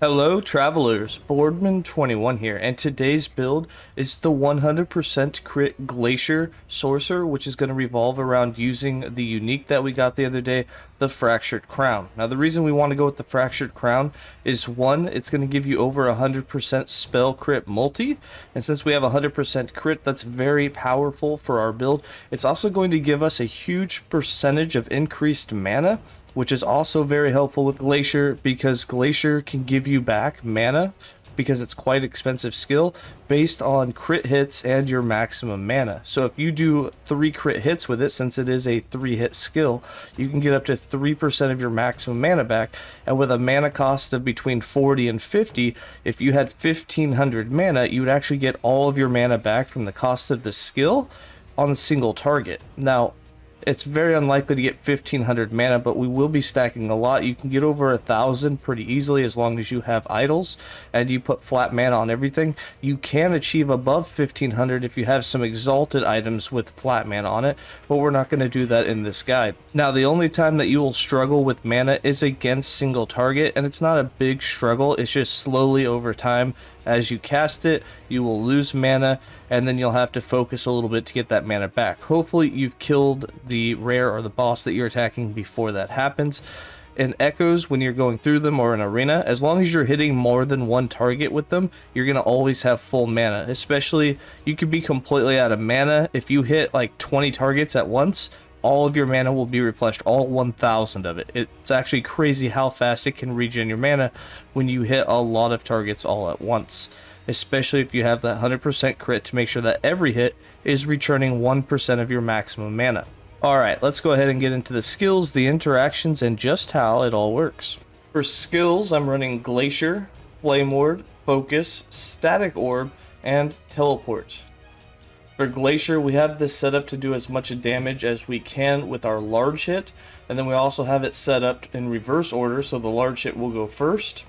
Hello travelers, Boardman21 here, and today's build is the 100% crit Glacier Sorcerer, which is going to revolve around using the unique that we got the other day, the Fractured Crown. Now the reason we want to go with the Fractured Crown is one, it's going to give you over 100% spell crit multi, and since we have 100% crit, that's very powerful for our build. It's also going to give us a huge percentage of increased mana, which is also very helpful with Glacier because Glacier can give you back mana because it's quite expensive skill based on crit hits and your maximum mana. So if you do 3 crit hits with it, since it is a 3-hit skill, you can get up to 3% of your maximum mana back, and with a mana cost of between 40 and 50, if you had 1500 mana, you would actually get all of your mana back from the cost of the skill on a single target. Now, it's very unlikely to get 1500 mana, but we will be stacking a lot. You can get over 1000 pretty easily as long as you have idols and you put flat mana on everything. You can achieve above 1500 if you have some exalted items with flat mana on it, but we're not going to do that in this guide. Now, the only time that you will struggle with mana is against single target, and it's not a big struggle. It's just slowly over time as you cast it, you will lose mana, and then you'll have to focus a little bit to get that mana back. Hopefully you've killed the rare or the boss that you're attacking before that happens. In echoes, when you're going through them, or in arena, as long as you're hitting more than one target with them, you're going to always have full mana. Especially, you could be completely out of mana. If you hit like 20 targets at once, all of your mana will be replenished, all 1000 of it. It's actually crazy how fast it can regen your mana when you hit a lot of targets all at once, especially if you have that 100% crit to make sure that every hit is returning 1% of your maximum mana. Alright, let's go ahead and get into the skills, the interactions, and just how it all works. For skills, I'm running Glacier, Flame Ward, Focus, Static Orb, and Teleport. For Glacier, we have this set up to do as much damage as we can with our large hit, and then we also have it set up in reverse order, so the large hit will go first.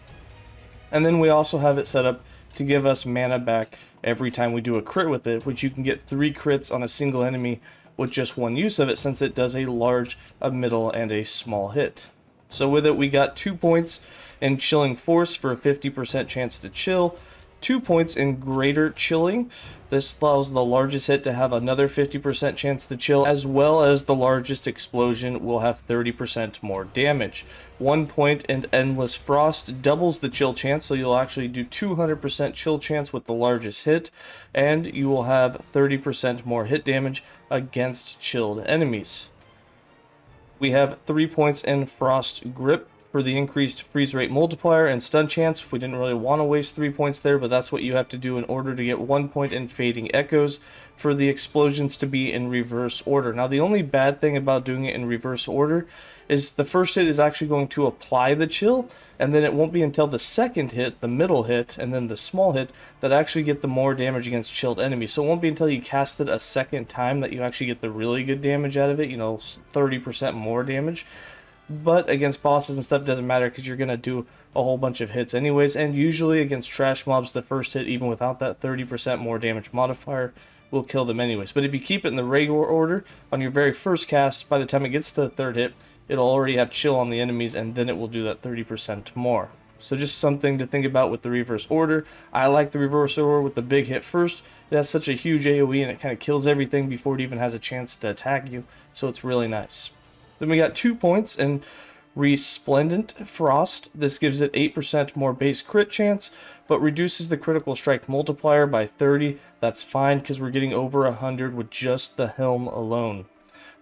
And then we also have it set up to give us mana back every time we do a crit with it, which you can get 3 crits on a single enemy with just one use of it, since it does a large, a middle, and a small hit. So with it, we got 2 points in Chilling Force for a 50% chance to chill, 2 points in Greater Chilling. This allows the largest hit to have another 50% chance to chill, as well as the largest explosion will have 30% more damage. 1 point in Endless Frost doubles the chill chance, so you'll actually do 200% chill chance with the largest hit, and you will have 30% more hit damage against chilled enemies. We have 3 points in Frost Grip for the increased freeze rate multiplier and stun chance. We didn't really want to waste 3 points there, but that's what you have to do in order to get 1 point in Fading Echoes for the explosions to be in reverse order. Now, the only bad thing about doing it in reverse order is the first hit is actually going to apply the chill, and then it won't be until the second hit, the middle hit, and then the small hit that actually get the more damage against chilled enemies. So it won't be until you cast it a second time that you actually get the really good damage out of it, 30% more damage. But against bosses and stuff, doesn't matter because you're going to do a whole bunch of hits anyways, and usually against trash mobs, the first hit, even without that 30% more damage modifier, will kill them anyways. But if you keep it in the regular order, on your very first cast, by the time it gets to the third hit, it'll already have chill on the enemies, and then it will do that 30% more. So just something to think about with the reverse order. I like the reverse order with the big hit first. It has such a huge AoE, and it kind of kills everything before it even has a chance to attack you, so it's really nice. Then we got 2 points in Resplendent Frost. This gives it 8% more base crit chance, but reduces the critical strike multiplier by 30. That's fine because we're getting over 100 with just the helm alone.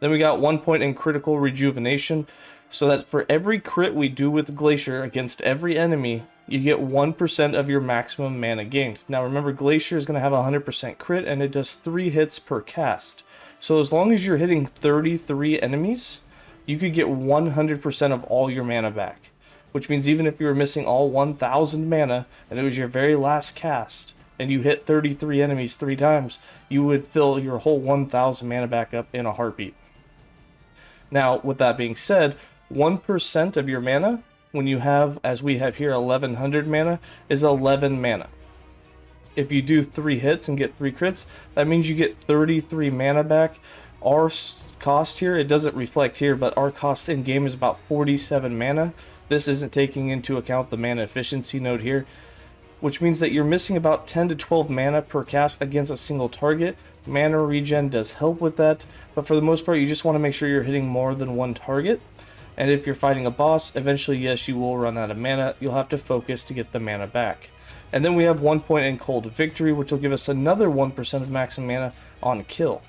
Then we got 1 point in Critical Rejuvenation, so that for every crit we do with Glacier against every enemy, you get 1% of your maximum mana gained. Now remember, Glacier is going to have 100% crit, and it does 3 hits per cast. So as long as you're hitting 33 enemies, you could get 100% of all your mana back, which means even if you were missing all 1000 mana and it was your very last cast and you hit 33 enemies 3 times, you would fill your whole 1000 mana back up in a heartbeat. Now, with that being said, 1% of your mana, when you have, as we have here, 1100 mana, is 11 mana. If you do 3 hits and get 3 crits, that means you get 33 mana back. Our cost here, it doesn't reflect here, but our cost in game is about 47 mana, This isn't taking into account the mana efficiency node here, which means that you're missing about 10 to 12 mana per cast against a single target. Mana regen does help with that, but for the most part you just want to make sure you're hitting more than one target. And if you're fighting a boss, eventually yes, you will run out of mana. You'll have to focus to get the mana back. And then we have 1 point in Cold Victory, which will give us another 1% of maximum mana on kill.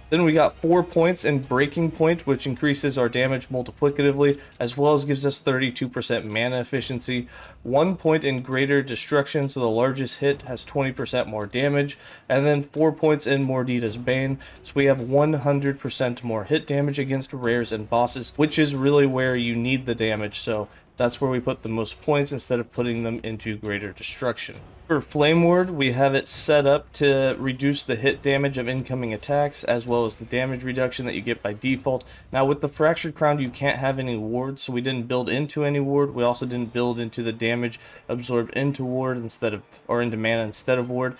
Then we got 4 points in Breaking Point, which increases our damage multiplicatively, as well as gives us 32% mana efficiency. 1 point in Greater Destruction, so the largest hit has 20% more damage. And then 4 points in Mordita's Bane, so we have 100% more hit damage against rares and bosses, which is really where you need the damage, so that's where we put the most points instead of putting them into Greater Destruction. For Flame Ward, we have it set up to reduce the hit damage of incoming attacks, as well as the damage reduction that you get by default. Now with the Fractured Crown, you can't have any wards, so we didn't build into any ward. We also didn't build into the damage absorbed into ward instead of, or into mana instead of ward.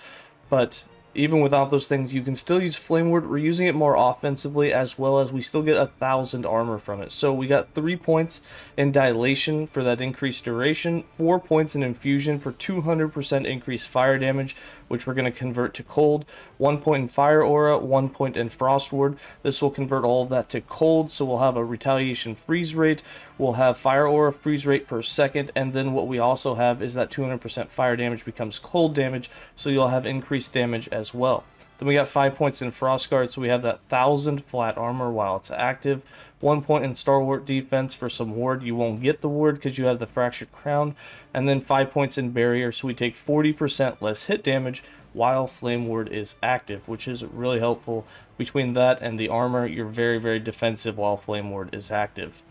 But even without those things, you can still use Flame Ward. We're using it more offensively, as well as we still get 1,000 armor from it. So we got 3 points in Dilation for that increased duration, 4 points in Infusion for 200% increased fire damage, which we're going to convert to cold, 1 point in Fire Aura, 1 point in Frost Ward. This will convert all of that to cold, so we'll have a Retaliation freeze rate, we'll have Fire Aura freeze rate per second, and then what we also have is that 200% fire damage becomes cold damage, so you'll have increased damage as well. Then we got 5 points in Frost Guard, so we have that 1,000 flat armor while it's active. 1 point in Stalwart Defense for some ward. You won't get the ward because you have the Fractured Crown. And then 5 points in Barrier, so we take 40% less hit damage while Flame Ward is active, which is really helpful. Between that and the armor, you're very, very defensive while Flame Ward is active.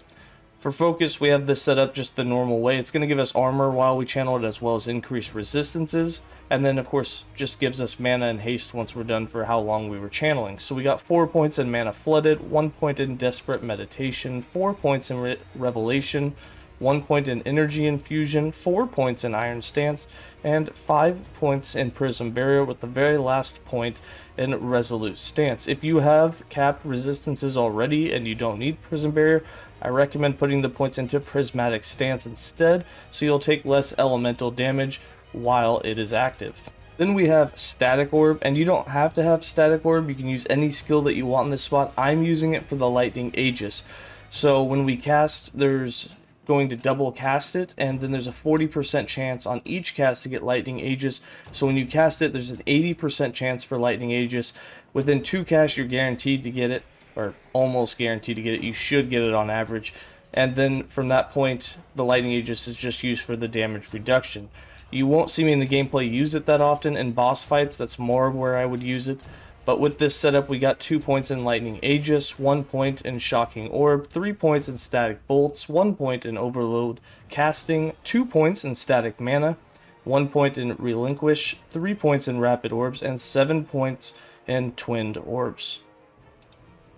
For focus, we have this set up just the normal way. It's going to give us armor while we channel it, as well as increased resistances. And then, of course, just gives us mana and haste once we're done for how long we were channeling. So we got 4 points in Mana Flooded, 1 point in Desperate Meditation, 4 points in Revelation, 1 point in Energy Infusion, 4 points in Iron Stance, and 5 points in Prism Barrier, with the very last point in Resolute Stance. If you have capped resistances already and you don't need Prism Barrier, I recommend putting the points into Prismatic Stance instead, so you'll take less elemental damage while it is active. Then we have Static Orb, and you don't have to have Static Orb. You can use any skill that you want in this spot. I'm using it for the Lightning Aegis. So when we cast, there's going to double cast it, and then there's a 40% chance on each cast to get Lightning Aegis. So when you cast it, there's an 80% chance for Lightning Aegis. Within 2 casts, you're guaranteed to get it, or almost guaranteed to get it. You should get it on average. And then from that point, the Lightning Aegis is just used for the damage reduction. You won't see me in the gameplay use it that often. In boss fights, that's more of where I would use it. But with this setup, we got 2 points in Lightning Aegis, 1 point in Shocking Orb, 3 points in Static Bolts, 1 point in Overload Casting, 2 points in Static Mana, 1 point in Relinquish, 3 points in Rapid Orbs, and 7 points in Twinned Orbs.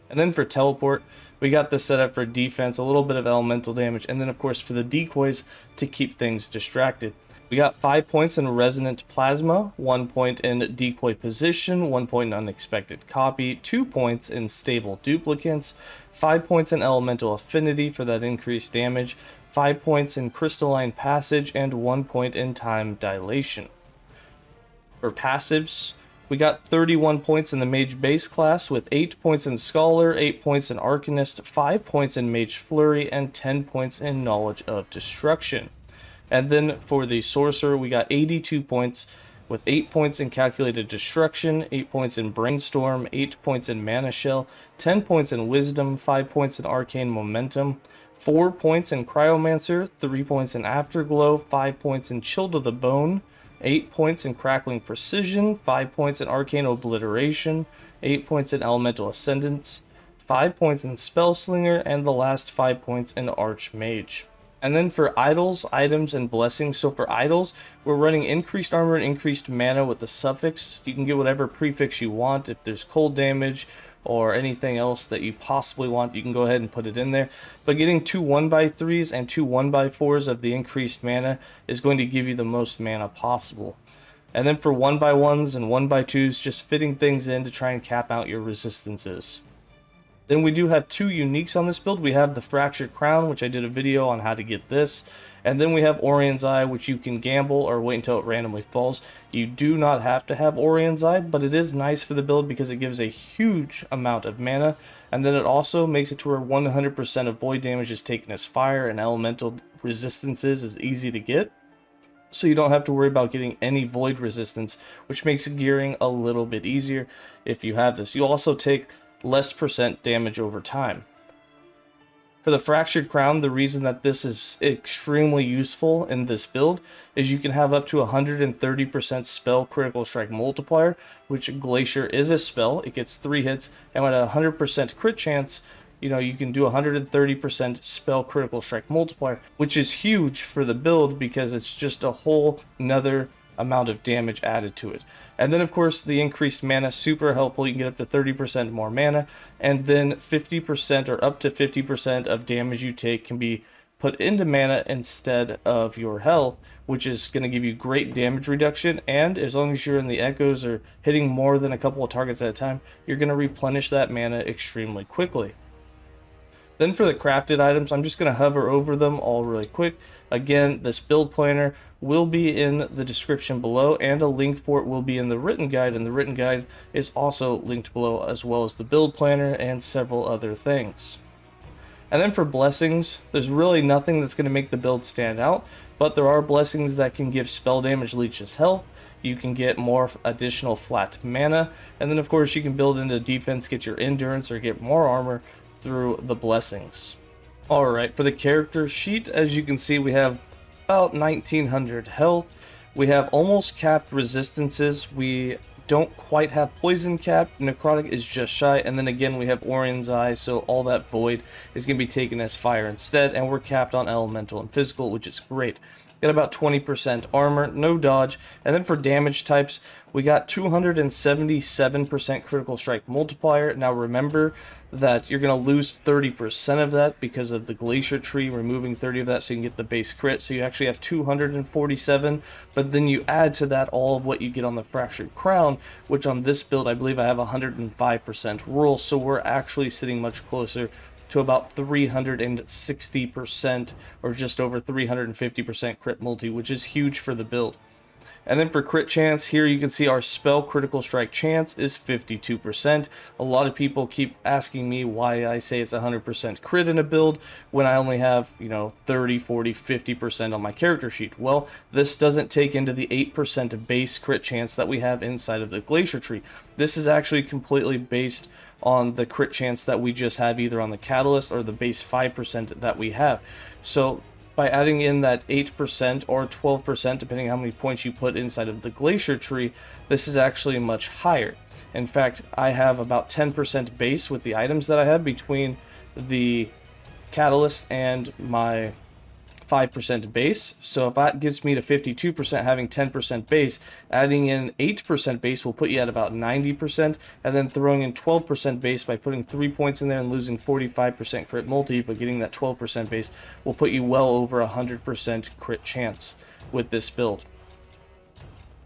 And then for Teleport, we got this set up for defense, a little bit of elemental damage, and then of course for the decoys to keep things distracted. We got 5 points in Resonant Plasma, 1 point in Decoy Position, 1 point in Unexpected Copy, 2 points in Stable Duplicates, 5 points in Elemental Affinity for that increased damage, 5 points in Crystalline Passage, and 1 point in Time Dilation. For passives, we got 31 points in the Mage base class, with 8 points in Scholar, 8 points in Arcanist, 5 points in Mage Flurry, and 10 points in Knowledge of Destruction. And then for the Sorcerer, we got 82 points, with 8 points in Calculated Destruction, 8 points in Brainstorm, 8 points in Mana Shell, 10 points in Wisdom, 5 points in Arcane Momentum, 4 points in Cryomancer, 3 points in Afterglow, 5 points in Chill to the Bone, 8 points in Crackling Precision, 5 points in Arcane Obliteration, 8 points in Elemental Ascendance, 5 points in Spellslinger, and the last 5 points in Archmage. And then for idols, items, and blessings. So for idols, we're running increased armor and increased mana with the suffix. You can get whatever prefix you want. If there's cold damage or anything else that you possibly want, you can go ahead and put it in there. But getting 2 1x3s and 2 1x4s of the increased mana is going to give you the most mana possible. And then for 1x1s and 1x2s, just fitting things in to try and cap out your resistances. Then we do have two uniques on this build. We have the Fractured Crown, which I did a video on how to get this. And then we have Orion's Eye, which you can gamble or wait until it randomly falls. You do not have to have Orion's Eye, but it is nice for the build because it gives a huge amount of mana. And then it also makes it to where 100% of void damage is taken as fire, and elemental resistances is easy to get. So you don't have to worry about getting any void resistance, which makes gearing a little bit easier if you have this. You also take less percent damage over time. For the Fractured Crown, the reason that this is extremely useful in this build is you can have up to 130% spell critical strike multiplier, which Glacier is a spell. It gets 3 hits, and with a 100% crit chance, you can do 130% spell critical strike multiplier, which is huge for the build because it's just a whole nother amount of damage added to it. And then of course the increased mana, super helpful. You can get up to 30% more mana, and then 50% or up to 50% of damage you take can be put into mana instead of your health, which is going to give you great damage reduction. And as long as you're in the echoes or hitting more than a couple of targets at a time, you're going to replenish that mana extremely quickly. Then for the crafted items, I'm just going to hover over them all really quick. Again, this build planner will be in the description below, and a link for it will be in the written guide, and the written guide is also linked below, as well as the build planner and several other things. And then for blessings, there's really nothing that's going to make the build stand out, but there are blessings that can give spell damage leeches health. You can get more additional flat mana, and then of course you can build into defense, get your endurance, or get more armor through the blessings. Alright, for the character sheet, as you can see, we have about 1900 health. We have almost capped resistances. We don't quite have poison capped. Necrotic is just shy. And then again, we have Orion's Eye, so all that void is going to be taken as fire instead. And we're capped on elemental and physical, which is great. Got about 20% armor, no dodge. And then for damage types, we got 277% critical strike multiplier. Now remember that you're going to lose 30% of that because of the Glacier tree removing 30 of that, so you can get the base crit. So you actually have 247, but then you add to that all of what you get on the Fractured Crown, which on this build I believe I have 105% roll, so we're actually sitting much closer to about 360%, or just over 350% crit multi, which is huge for the build. And then for crit chance, here you can see our spell critical strike chance is 52%. A lot of people keep asking me why I say it's 100% crit in a build when I only have, 30, 40, 50% on my character sheet. Well, this doesn't take into the 8% base crit chance that we have inside of the Glacier tree. This is actually completely based on the crit chance that we just have either on the Catalyst or the base 5% that we have. So by adding in that 8% or 12%, depending on how many points you put inside of the Glacier tree, this is actually much higher. In fact, I have about 10% base with the items that I have between the Catalyst and my 5% base. So if that gets me to 52% having 10% base, adding in 8% base will put you at about 90%, and then throwing in 12% base by putting 3 points in there and losing 45% crit multi, but getting that 12% base will put you well over 100% crit chance with this build.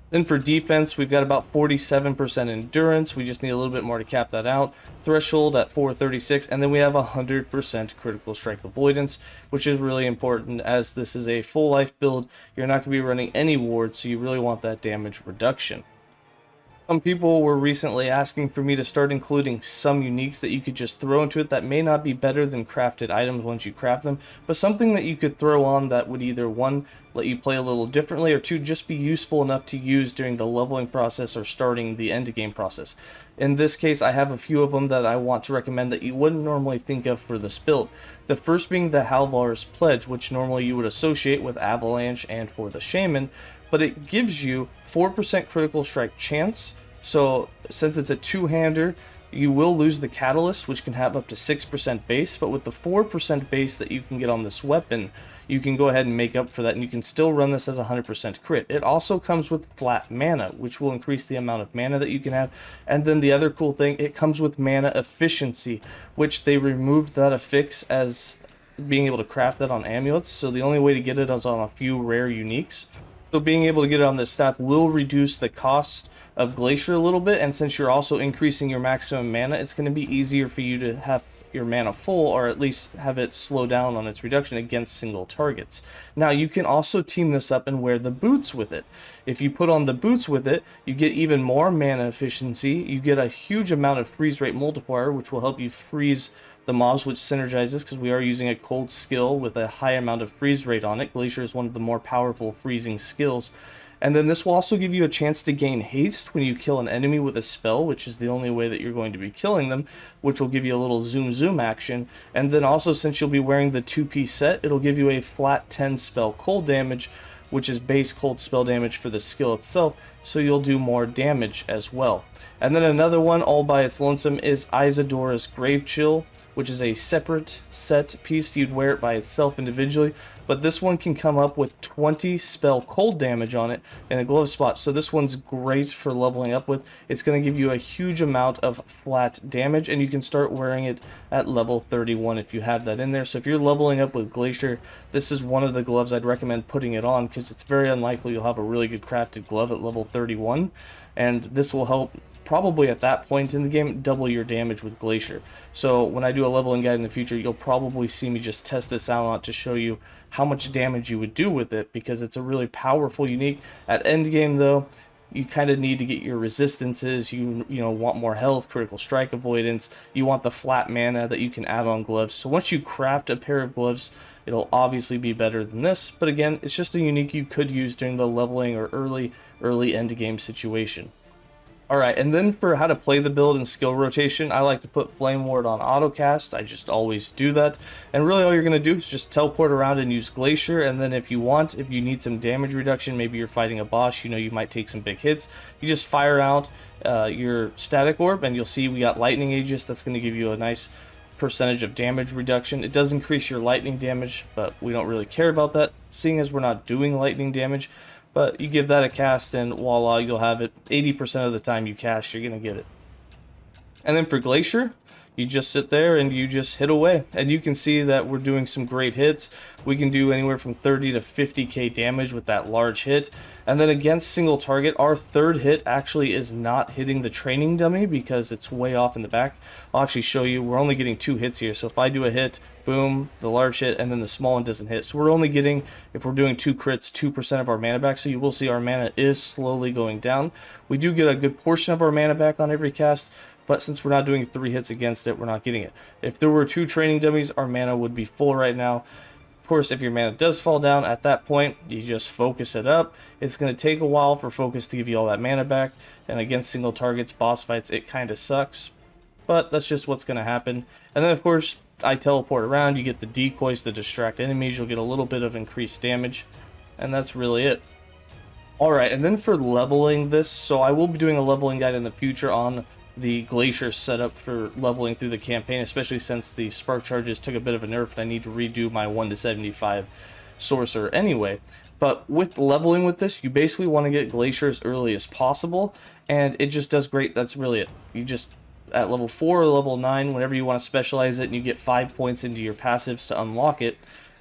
Then for defense, we've got about 47% endurance. We just need a little bit more to cap that out. Threshold at 436, and then we have 100% critical strike avoidance, which is really important as this is a full life build. You're not going to be running any wards, so you really want that damage reduction. Some people were recently asking for me to start including some uniques that you could just throw into it that may not be better than crafted items once you craft them, but something that you could throw on that would either, one, let you play a little differently, or two, just be useful enough to use during the leveling process or starting the end game process. In this case, I have a few of them that I want to recommend that you wouldn't normally think of for this build. The first being the Halvar's Pledge, which normally you would associate with Avalanche and for the Shaman, but it gives you 4% critical strike chance. So since it's a two-hander, you will lose the Catalyst, which can have up to 6% base, but with the 4% base that you can get on this weapon, you can go ahead and make up for that, and you can still run this as 100% crit. It also comes with flat mana, which will increase the amount of mana that you can have. And then the other cool thing, it comes with mana efficiency, which they removed that affix as being able to craft that on amulets, so the only way to get it is on a few rare uniques. So being able to get it on this staff will reduce the cost of Glacier a little bit, and since you're also increasing your maximum mana, it's going to be easier for you to have your mana full, or at least have it slow down on its reduction against single targets. Now you can also team this up and wear the boots with it. If you put on the boots with it, you get even more mana efficiency, you get a huge amount of freeze rate multiplier, which will help you freeze the mobs, which synergizes because we are using a cold skill with a high amount of freeze rate on it. Glacier is one of the more powerful freezing skills. And then this will also give you a chance to gain haste when you kill an enemy with a spell, which is the only way that you're going to be killing them, which will give you a little zoom action. And then also, since you'll be wearing the 2-piece set, it'll give you a flat 10 spell cold damage, which is base cold spell damage for the skill itself, so you'll do more damage as well. And then another one all by its lonesome is Isadora's Grave Chill, which is a separate set piece. You'd wear it by itself individually, but this one can come up with 20 spell cold damage on it in a glove spot, so this one's great for leveling up with. It's going to give you a huge amount of flat damage, and you can start wearing it at level 31 if you have that in there. So if you're leveling up with Glacier, this is one of the gloves I'd recommend putting it on, because it's very unlikely you'll have a really good crafted glove at level 31, and this will help probably at that point in the game double your damage with Glacier. So when I do a leveling guide in the future, you'll probably see me just test this out to show you how much damage you would do with it, because it's a really powerful unique. At end game though, you kind of need to get your resistances, you know, want more health, critical strike avoidance, you want the flat mana that you can add on gloves. So once you craft a pair of gloves, it'll obviously be better than this, but again, it's just a unique you could use during the leveling or early end game situation. Alright, and then for how to play the build and skill rotation, I like to put Flame Ward on autocast. I just always do that. And really all you're going to do is just teleport around and use Glacier, and then if you need some damage reduction, maybe you're fighting a boss, you know you might take some big hits, you just fire out your static orb, and you'll see we got Lightning Aegis. That's going to give you a nice percentage of damage reduction. It does increase your lightning damage, but we don't really care about that, seeing as we're not doing lightning damage. But you give that a cast and voila, you'll have it. 80% of the time you cast, you're going to get it. And then for Glacier, you just sit there and you just hit away. And you can see that we're doing some great hits. We can do anywhere from 30 to 50k damage with that large hit. And then against single target, our third hit actually is not hitting the training dummy because it's way off in the back. I'll actually show you, we're only getting 2 hits here. So if I do a hit, boom, the large hit, and then the small one doesn't hit. So we're only getting, if we're doing 2 crits, 2% of our mana back. So you will see our mana is slowly going down. We do get a good portion of our mana back on every cast, but since we're not doing 3 hits against it, we're not getting it. If there were 2 training dummies, our mana would be full right now. Of course, if your mana does fall down, at that point, you just focus it up. It's going to take a while for focus to give you all that mana back, and against single targets, boss fights, it kind of sucks. But that's just what's going to happen. And then, of course, I teleport around, you get the decoys to distract enemies, you'll get a little bit of increased damage, and that's really it. Alright, and then for leveling this, so I will be doing a leveling guide in the future on the Glacier setup for leveling through the campaign, especially since the spark charges took a bit of a nerf and I need to redo my 1 to 75 Sorcerer anyway. But with leveling with this, you basically want to get Glacier as early as possible, and it just does great. That's really it. You just, at level 4 or level 9, whenever you want to specialize it and you get 5 points into your passives to unlock it,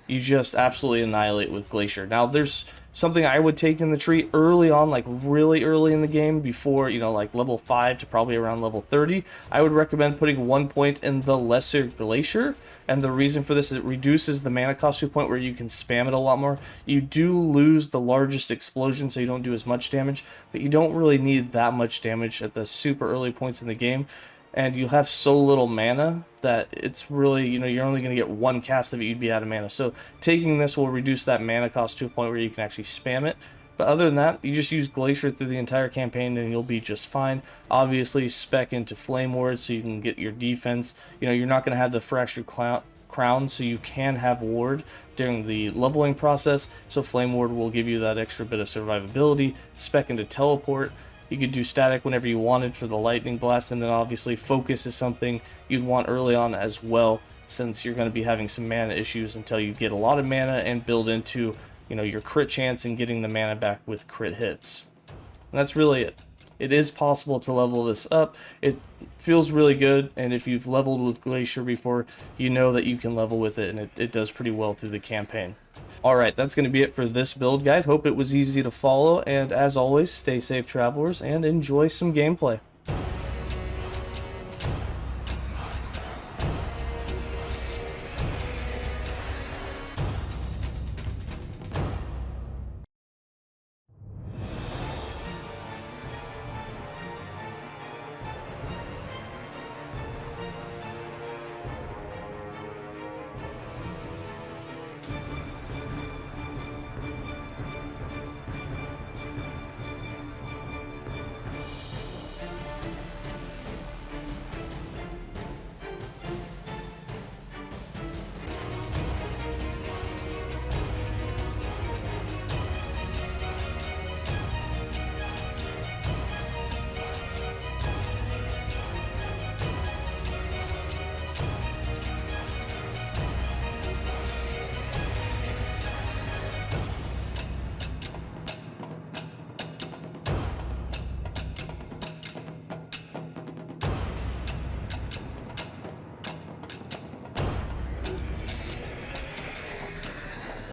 you just absolutely annihilate with Glacier. Now, there's something I would take in the tree early on, like really early in the game, before, you know, like level 5 to probably around level 30. I would recommend putting 1 point in the Lesser Glacier, and the reason for this is it reduces the mana cost to a point where you can spam it a lot more. You do lose the largest explosion, so you don't do as much damage, but you don't really need that much damage at the super early points in the game. And you have so little mana that it's really, you know, you're only going to get 1 cast of it, you'd be out of mana. So taking this will reduce that mana cost to a point where you can actually spam it. But other than that, you just use Glacier through the entire campaign and you'll be just fine. Obviously, spec into Flame Ward so you can get your defense. You know, you're not going to have the Fractured Crown, so you can have Ward during the leveling process. So Flame Ward will give you that extra bit of survivability. Spec into Teleport. You could do static whenever you wanted for the lightning blast, and then obviously focus is something you'd want early on as well, since you're going to be having some mana issues until you get a lot of mana and build into, you know, your crit chance and getting the mana back with crit hits. And that's really it. It is possible to level this up. It feels really good, and if you've leveled with Glacier before, you know that you can level with it, and it does pretty well through the campaign. Alright, that's going to be it for this build guide. Hope it was easy to follow, and as always, stay safe, travelers, and enjoy some gameplay.